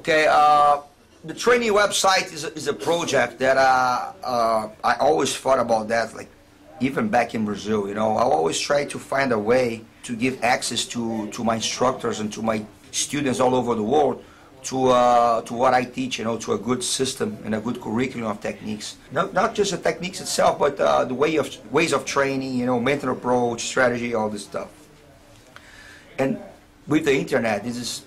Okay, the training website is a project that I always thought about that, like even back in Brazil, you know. I always try to find a way to give access to my instructors and to my students all over the world to what I teach, you know, to a good system and a good curriculum of techniques. Not just the techniques itself, but the ways of training, you know, mental approach, strategy, all this stuff. And with the internet, this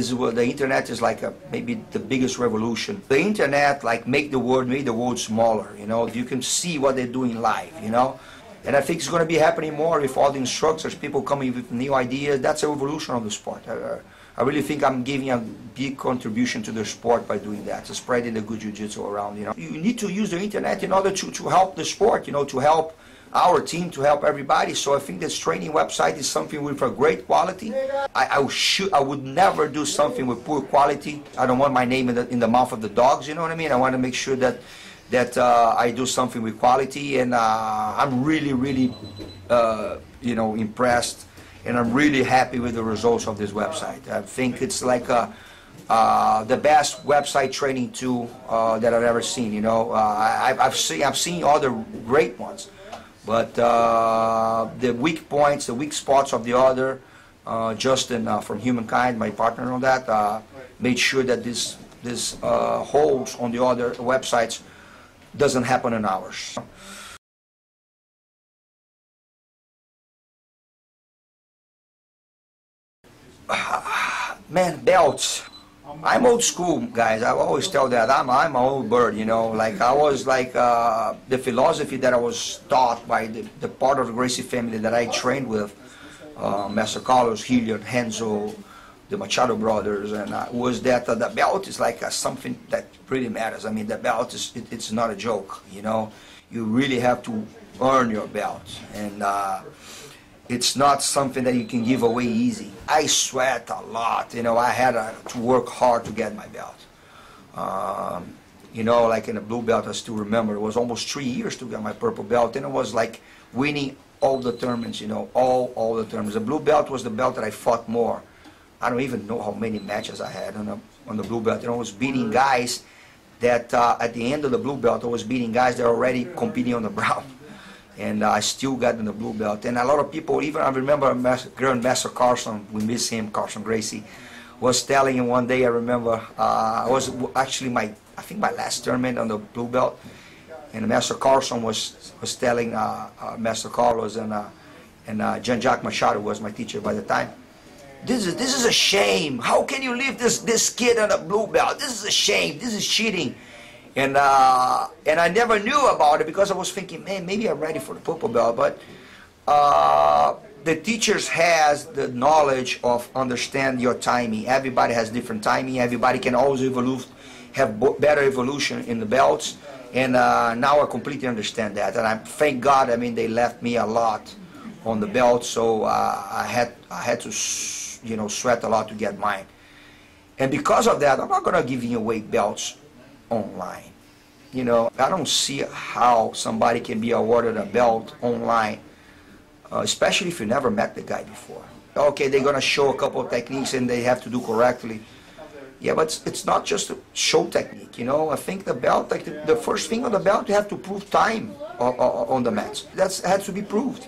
is what the internet is like, maybe the biggest revolution. The internet like made the world smaller, you know. You can see what they're doing live, you know. And I think it's going to be happening more with all the instructors, people coming with new ideas. That's a revolution of the sport. I really think I'm giving a big contribution to the sport by doing that, to spreading the good jiu-jitsu around, you know. You need to use the internet in order to help the sport, you know, to help our team, to help everybody. So I think this training website is something with a great quality. I would never do something with poor quality. I don't want my name in the mouth of the dogs, you know what I mean? I want to make sure that I do something with quality, and I'm really you know, impressed, and I'm really happy with the results of this website. I think it's like the best website training tool that I've ever seen, you know. I've seen other great ones, but the weak points, the weak spots of the other, Justin from Humankind, my partner on that, made sure that this holes on the other websites doesn't happen in ours. Man, belts. I'm old school, guys. I always tell that I'm an old bird, you know. Like I was like the philosophy that I was taught by the part of the Gracie family that I trained with, Master Carlos, Hilliard, Henzo, the Machado brothers, and was that the belt is like something that really matters. I mean, the belt is it's not a joke, you know. You really have to earn your belt, and it's not something that you can give away easy. I sweat a lot, you know. I had to work hard to get my belt. You know, like in a blue belt, I still remember it was almost 3 years to get my purple belt, and it was like winning all the tournaments, you know, all the tournaments. The blue belt was the belt that I fought more. I don't even know how many matches I had on the blue belt. You know, I was beating guys that at the end of the blue belt, I was beating guys that are already competing on the brown. And I still got in the blue belt. And a lot of people, even I remember Grandmaster Carson, we miss him, Carson Gracie, was telling him one day, I remember, it was actually I think my last tournament on the blue belt. And Master Carson was telling Master Carlos and Jean-Jacques Machado was my teacher by the time. This is a shame. How can you leave this kid on a blue belt? This is a shame. This is cheating. And I never knew about it because I was thinking, man, maybe I'm ready for the purple belt. But the teachers has the knowledge of understand your timing. Everybody has different timing. Everybody can always have better evolution in the belts. And now I completely understand that. And I thank God. I mean, they left me a lot on the belt, so I had to, you know, sweat a lot to get mine. And because of that, I'm not going to give away belts online. You know, I don't see how somebody can be awarded a belt online, especially if you never met the guy before. Okay, they're going to show a couple of techniques and they have to do correctly. Yeah, but it's not just a show technique, you know. I think the belt, like the first thing on the belt, you have to prove time on the mats. That has to be proved.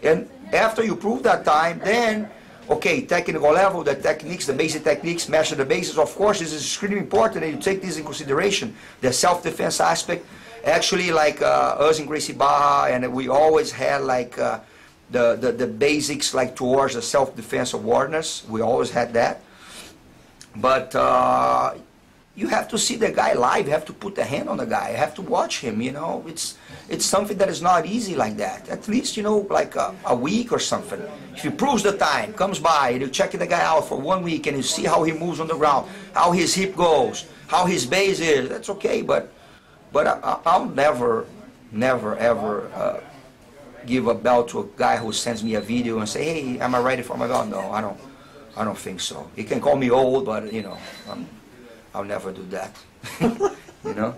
And after you prove that time, then, okay, technical level, the techniques, the basic techniques, master the basics. Of course, this is extremely important, and you take this in consideration. The self-defense aspect, actually, like us in Gracie Barra, and we always had like the basics, like towards the self-defense awareness. We always had that. But you have to see the guy live. You have to put the hand on the guy. You have to watch him, you know. It's something that is not easy like that. At least, you know, like a week or something. If he proves the time, comes by, and you check the guy out for 1 week, and you see how he moves on the ground, how his hip goes, how his base is, that's okay. But I'll never, ever give a belt to a guy who sends me a video and say, hey, am I ready for my belt? No, I don't think so. He can call me old, but, you know, I'll never do that. You know?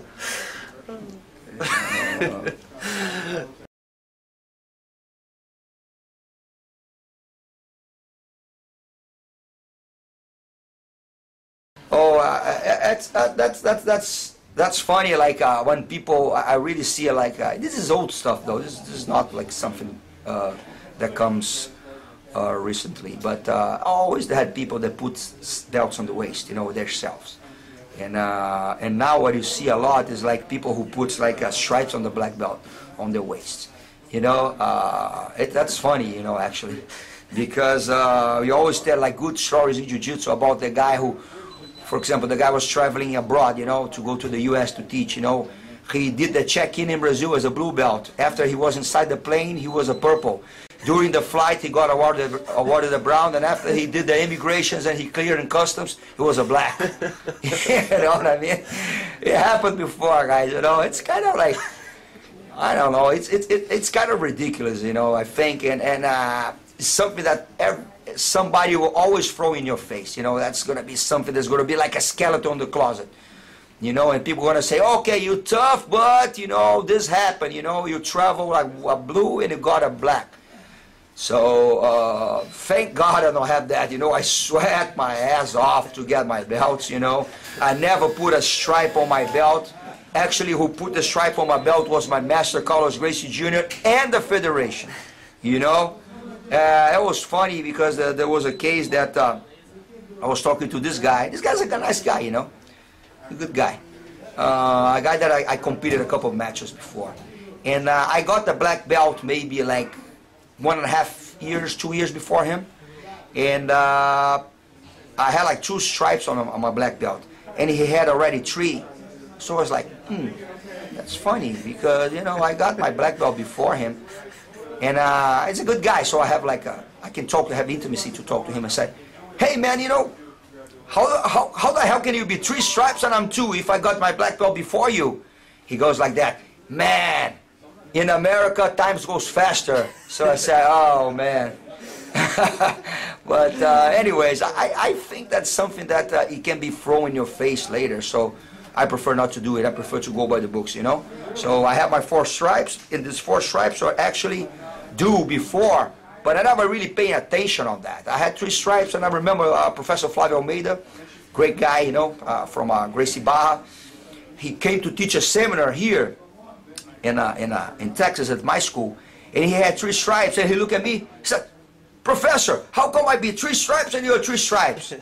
that's funny. Like when people, I really see it. Like this is old stuff, though. This is not like something that comes recently. But I always had people that put belts on the waist, you know, themselves. And now what you see a lot is like people who puts like stripes on the black belt on their waist. You know, that's funny, you know, actually, because we always tell like good stories in jiu-jitsu about the guy who, for example, the guy was traveling abroad, you know, to go to the U.S. to teach, you know. He did the check-in in Brazil as a blue belt. After he was inside the plane, he was a purple. During the flight, he got awarded a brown, and after he did the immigrations and he cleared in customs, he was a black. You know what I mean? It happened before, guys, you know. It's kind of like, I don't know, it's kind of ridiculous, you know, I think, and it's something that somebody will always throw in your face, you know. That's going to be something that's going to be like a skeleton in the closet, you know, and people are going to say, okay, you're tough, but, you know, this happened, you know, you travel like a blue and you got a black. So, thank God I don't have that, you know. I sweat my ass off to get my belts, you know. I never put a stripe on my belt. Actually, who put the stripe on my belt was my master, Carlos Gracie Jr., and the Federation, you know. It was funny because there was a case that I was talking to this guy. This guy's like a nice guy, you know, a good guy. A guy that I competed a couple of matches before. And I got the black belt maybe like 1.5 years, 2 years before him. And I had like 2 stripes on my black belt. And he had already 3. So I was like, that's funny because, you know, I got my black belt before him. And he's a good guy, so I have like I can talk to have intimacy to talk to him and say, hey man, you know, how the hell can you be 3 stripes and I'm 2 if I got my black belt before you? He goes like that, man, in America times goes faster. So I said, oh man. But anyways, I think that's something that it can be thrown in your face later. So I prefer not to do it. I prefer to go by the books, you know. So I have my 4 stripes, and these 4 stripes are actually due before, but I never really pay attention on that. I had 3 stripes, and I remember Professor Flavio Almeida, great guy, you know, from Gracie Barra. He came to teach a seminar here in Texas at my school, and he had 3 stripes, and he looked at me, he said, Professor, how come I be 3 stripes and you're 3 stripes?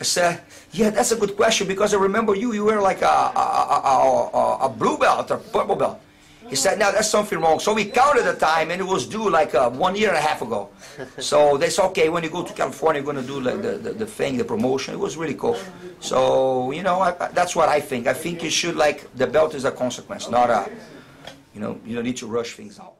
I said, yeah, that's a good question because I remember you were like a blue belt or purple belt. He said, now that's something wrong. So we counted the time and it was due like 1.5 years ago. So they said, okay, when you go to California, you're going to do like the thing, the promotion. It was really cool. So, you know, that's what I think. I think you should like, the belt is a consequence, not a, you know, you don't need to rush things out.